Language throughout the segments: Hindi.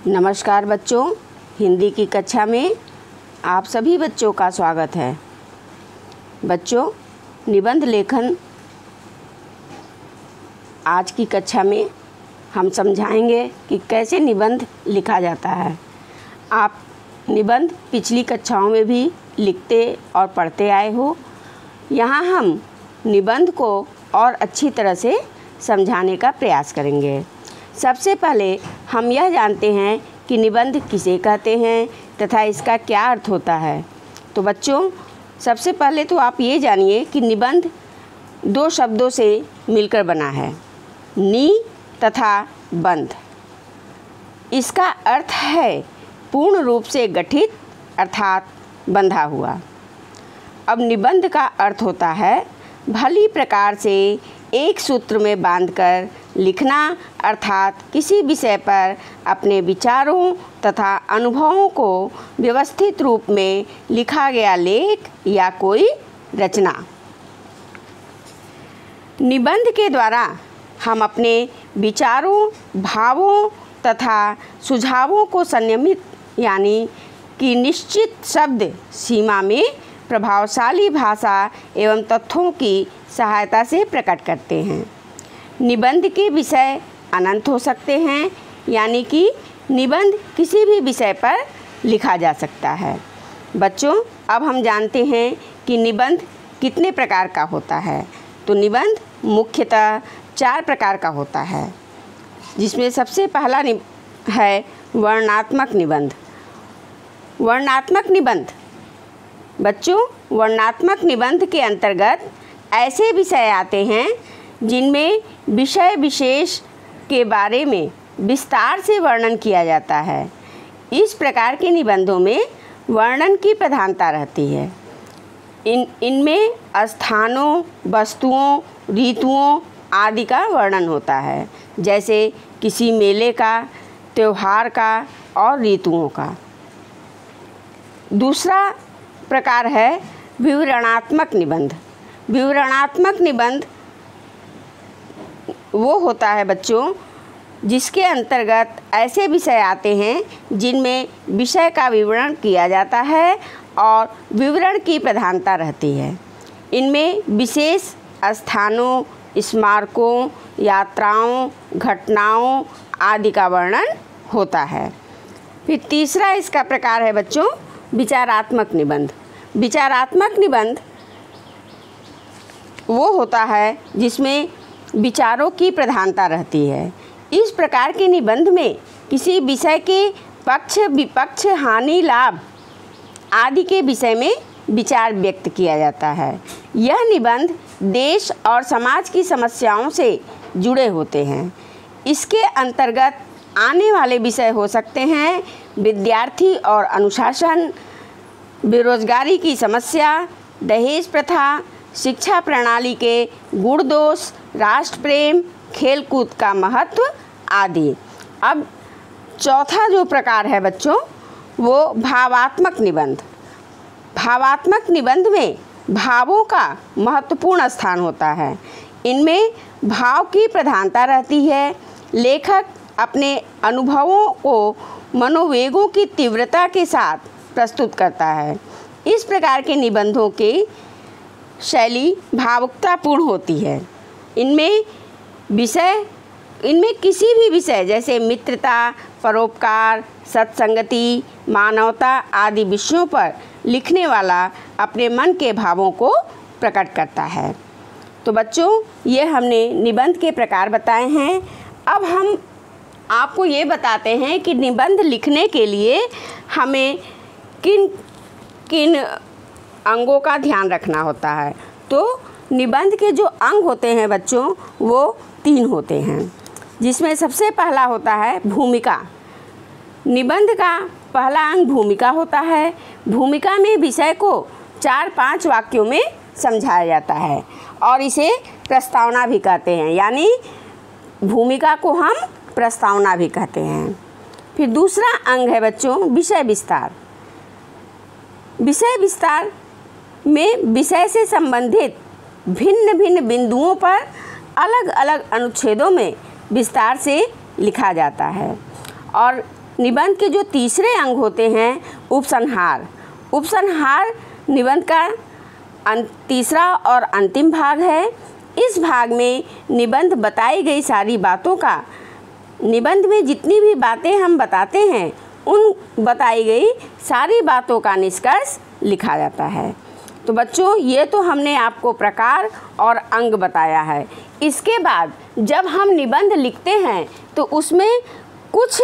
नमस्कार बच्चों, हिंदी की कक्षा में आप सभी बच्चों का स्वागत है। बच्चों, निबंध लेखन आज की कक्षा में हम समझाएंगे कि कैसे निबंध लिखा जाता है। आप निबंध पिछली कक्षाओं में भी लिखते और पढ़ते आए हो। यहाँ हम निबंध को और अच्छी तरह से समझाने का प्रयास करेंगे। सबसे पहले हम यह जानते हैं कि निबंध किसे कहते हैं तथा इसका क्या अर्थ होता है। तो बच्चों, सबसे पहले तो आप ये जानिए कि निबंध दो शब्दों से मिलकर बना है, नि तथा बंध। इसका अर्थ है पूर्ण रूप से गठित अर्थात बंधा हुआ। अब निबंध का अर्थ होता है भली प्रकार से एक सूत्र में बांधकर लिखना, अर्थात किसी विषय पर अपने विचारों तथा अनुभवों को व्यवस्थित रूप में लिखा गया लेख या कोई रचना। निबंध के द्वारा हम अपने विचारों, भावों तथा सुझावों को संयमित यानी कि निश्चित शब्द सीमा में प्रभावशाली भाषा एवं तथ्यों की सहायता से प्रकट करते हैं। निबंध के विषय अनंत हो सकते हैं, यानी कि निबंध किसी भी विषय पर लिखा जा सकता है। बच्चों, अब हम जानते हैं कि निबंध कितने प्रकार का होता है। तो निबंध मुख्यतः 4 प्रकार का होता है, जिसमें सबसे पहला है वर्णनात्मक निबंध। वर्णनात्मक निबंध बच्चों, वर्णनात्मक निबंध के अंतर्गत ऐसे विषय आते हैं जिनमें विषय विशेष के बारे में विस्तार से वर्णन किया जाता है। इस प्रकार के निबंधों में वर्णन की प्रधानता रहती है। इनमें स्थानों, वस्तुओं, ऋतुओं आदि का वर्णन होता है, जैसे किसी मेले का, त्योहार का और ऋतुओं का। दूसरा प्रकार है विवरणात्मक निबंध। विवरणात्मक निबंध वो होता है बच्चों जिसके अंतर्गत ऐसे विषय आते हैं जिनमें विषय का विवरण किया जाता है और विवरण की प्रधानता रहती है। इनमें विशेष स्थानों, स्मारकों, यात्राओं, घटनाओं आदि का वर्णन होता है। फिर तीसरा इसका प्रकार है बच्चों विचारात्मक निबंध। विचारात्मक निबंध वो होता है जिसमें विचारों की प्रधानता रहती है। इस प्रकार के निबंध में किसी विषय के पक्ष, विपक्ष, हानि, लाभ आदि के विषय में विचार व्यक्त किया जाता है। यह निबंध देश और समाज की समस्याओं से जुड़े होते हैं। इसके अंतर्गत आने वाले विषय हो सकते हैं विद्यार्थी और अनुशासन, बेरोजगारी की समस्या, दहेज प्रथा, शिक्षा प्रणाली के गुण दोष, राष्ट्र प्रेम, खेलकूद का महत्व आदि। अब चौथा जो प्रकार है बच्चों वो भावात्मक निबंध। भावात्मक निबंध में भावों का महत्वपूर्ण स्थान होता है। इनमें भाव की प्रधानता रहती है। लेखक अपने अनुभवों को मनोवेगों की तीव्रता के साथ प्रस्तुत करता है। इस प्रकार के निबंधों की शैली भावुकतापूर्ण होती है। इनमें किसी भी विषय जैसे मित्रता, परोपकार, सत्संगति, मानवता आदि विषयों पर लिखने वाला अपने मन के भावों को प्रकट करता है। तो बच्चों, ये हमने निबंध के प्रकार बताए हैं। अब हम आपको ये बताते हैं कि निबंध लिखने के लिए हमें किन किन अंगों का ध्यान रखना होता है। तो निबंध के जो अंग होते हैं बच्चों वो 3 होते हैं, जिसमें सबसे पहला होता है भूमिका। निबंध का पहला अंग भूमिका होता है। भूमिका में विषय को 4-5 वाक्यों में समझाया जाता है और इसे प्रस्तावना भी कहते हैं, यानी भूमिका को हम प्रस्तावना भी कहते हैं। फिर दूसरा अंग है बच्चों विषय विस्तार। विषय विस्तार में विषय से संबंधित भिन्न भिन्न बिंदुओं पर अलग अलग अनुच्छेदों में विस्तार से लिखा जाता है। और निबंध के जो तीसरे अंग होते हैं उपसंहार। उपसंहार निबंध का तीसरा और अंतिम भाग है। इस भाग में निबंध बताई गई सारी बातों का, निबंध में जितनी भी बातें हम बताते हैं उन बताई गई सारी बातों का निष्कर्ष लिखा जाता है। तो बच्चों, ये तो हमने आपको प्रकार और अंग बताया है। इसके बाद जब हम निबंध लिखते हैं तो उसमें कुछ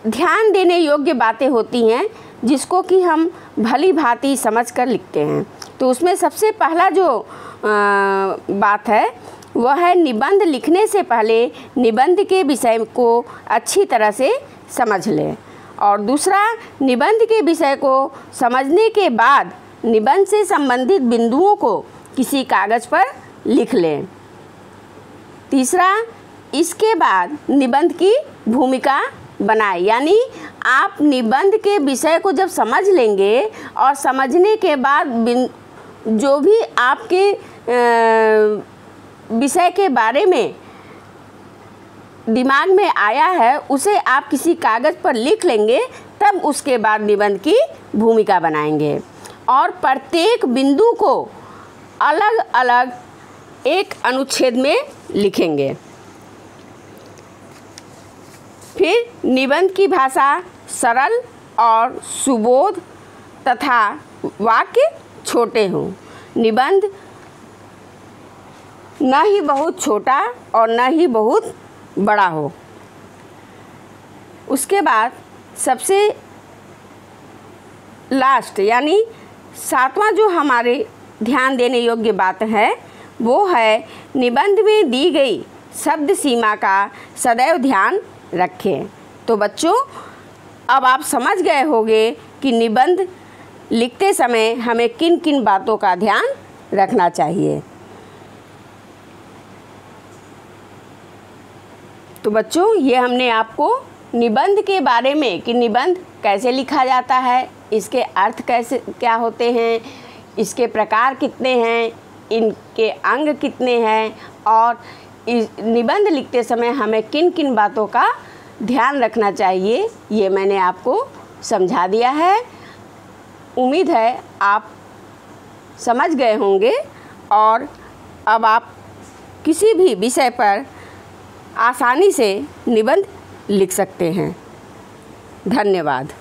ध्यान देने योग्य बातें होती हैं जिसको कि हम भली भांति समझ कर लिखते हैं। तो उसमें सबसे पहला जो बात है वह है निबंध लिखने से पहले निबंध के विषय को अच्छी तरह से समझ लें, और दूसरा, निबंध के विषय को समझने के बाद निबंध से संबंधित बिंदुओं को किसी कागज़ पर लिख लें। तीसरा, इसके बाद निबंध की भूमिका बनाएं, यानी आप निबंध के विषय को जब समझ लेंगे और समझने के बाद जो भी आपके विषय के बारे में दिमाग में आया है उसे आप किसी कागज़ पर लिख लेंगे, तब उसके बाद निबंध की भूमिका बनाएंगे और प्रत्येक बिंदु को अलग अलग एक अनुच्छेद में लिखेंगे। फिर निबंध की भाषा सरल और सुबोध तथा वाक्य छोटे हों। निबंध न ही बहुत छोटा और न ही बहुत बड़ा हो। उसके बाद सबसे लास्ट यानी सातवां जो हमारे ध्यान देने योग्य बात है वो है निबंध में दी गई शब्द सीमा का सदैव ध्यान रखें। तो बच्चों, अब आप समझ गए होंगे कि निबंध लिखते समय हमें किन किन बातों का ध्यान रखना चाहिए। तो बच्चों, ये हमने आपको निबंध के बारे में कि निबंध कैसे लिखा जाता है, इसके अर्थ कैसे क्या होते हैं, इसके प्रकार कितने हैं, इनके अंग कितने हैं और निबंध लिखते समय हमें किन किन बातों का ध्यान रखना चाहिए, ये मैंने आपको समझा दिया है। उम्मीद है आप समझ गए होंगे और अब आप किसी भी विषय पर आसानी से निबंध लिख सकते हैं। धन्यवाद।